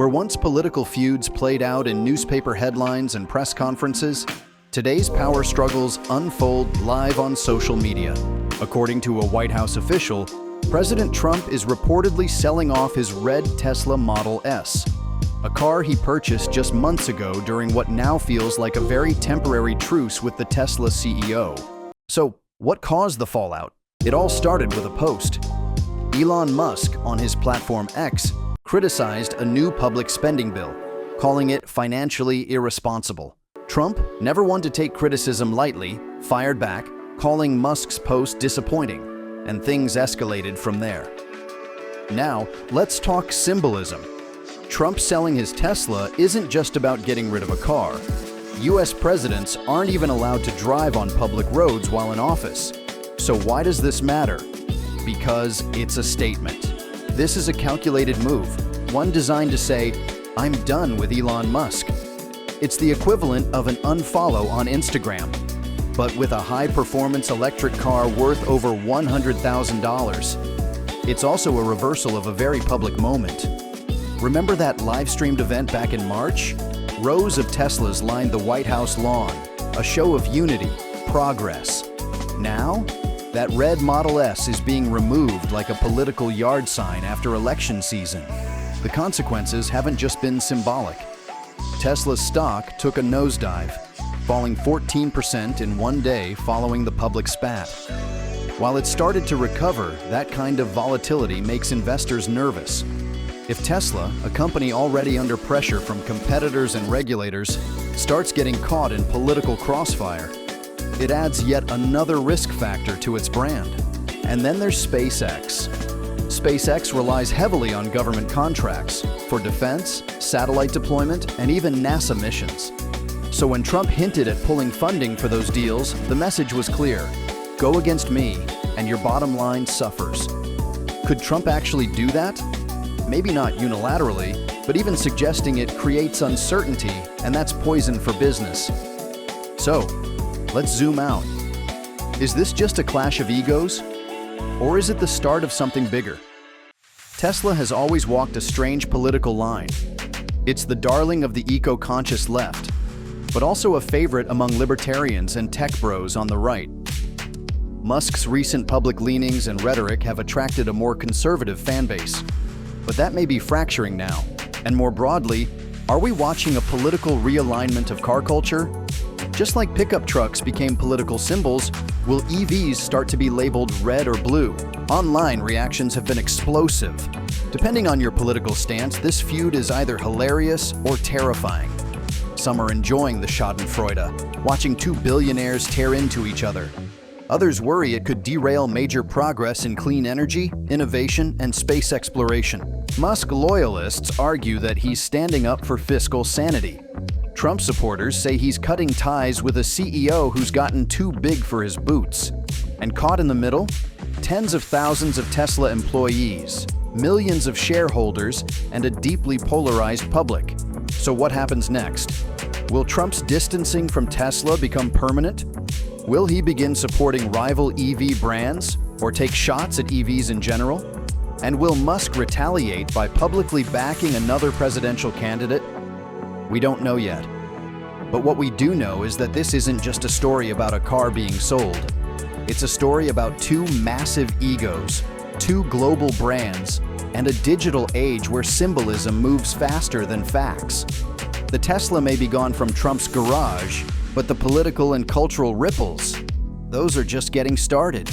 Where once political feuds played out in newspaper headlines and press conferences, today's power struggles unfold live on social media. According to a White House official, President Trump is reportedly selling off his red Tesla Model S, a car he purchased just months ago during what now feels like a very temporary truce with the Tesla CEO. So, what caused the fallout? It all started with a post. Elon Musk, on his platform X, criticized a new public spending bill, calling it financially irresponsible. Trump, never one to take criticism lightly, fired back, calling Musk's post disappointing, and things escalated from there. Now, let's talk symbolism. Trump selling his Tesla isn't just about getting rid of a car. US presidents aren't even allowed to drive on public roads while in office. So why does this matter? Because it's a statement. This is a calculated move, one designed to say, "I'm done with Elon Musk." It's the equivalent of an unfollow on Instagram, but with a high-performance electric car worth over $100,000. It's also a reversal of a very public moment. Remember that live-streamed event back in March? Rows of Teslas lined the White House lawn, a show of unity, progress. Now, that red Model S is being removed like a political yard sign after election season. The consequences haven't just been symbolic. Tesla's stock took a nosedive, falling 14% in one day following the public spat. While it started to recover, that kind of volatility makes investors nervous. If Tesla, a company already under pressure from competitors and regulators, starts getting caught in political crossfire, it adds yet another risk factor to its brand. And then there's SpaceX. SpaceX relies heavily on government contracts for defense, satellite deployment, and even NASA missions. So when Trump hinted at pulling funding for those deals, the message was clear: go against me, and your bottom line suffers. Could Trump actually do that? Maybe not unilaterally, but even suggesting it creates uncertainty, and that's poison for business. So, let's zoom out. Is this just a clash of egos? Or is it the start of something bigger? Tesla has always walked a strange political line. It's the darling of the eco-conscious left, but also a favorite among libertarians and tech bros on the right. Musk's recent public leanings and rhetoric have attracted a more conservative fan base. But that may be fracturing now. And more broadly, are we watching a political realignment of car culture? Just like pickup trucks became political symbols, will EVs start to be labeled red or blue? Online reactions have been explosive. Depending on your political stance, this feud is either hilarious or terrifying. Some are enjoying the schadenfreude, watching two billionaires tear into each other. Others worry it could derail major progress in clean energy, innovation, and space exploration. Musk loyalists argue that he's standing up for fiscal sanity. Trump supporters say he's cutting ties with a CEO who's gotten too big for his boots. And caught in the middle? Tens of thousands of Tesla employees, millions of shareholders, and a deeply polarized public. So what happens next? Will Trump's distancing from Tesla become permanent? Will he begin supporting rival EV brands or take shots at EVs in general? And will Musk retaliate by publicly backing another presidential candidate? We don't know yet. But what we do know is that this isn't just a story about a car being sold. It's a story about two massive egos, two global brands, and a digital age where symbolism moves faster than facts. The Tesla may be gone from Trump's garage, but the political and cultural ripples, those are just getting started.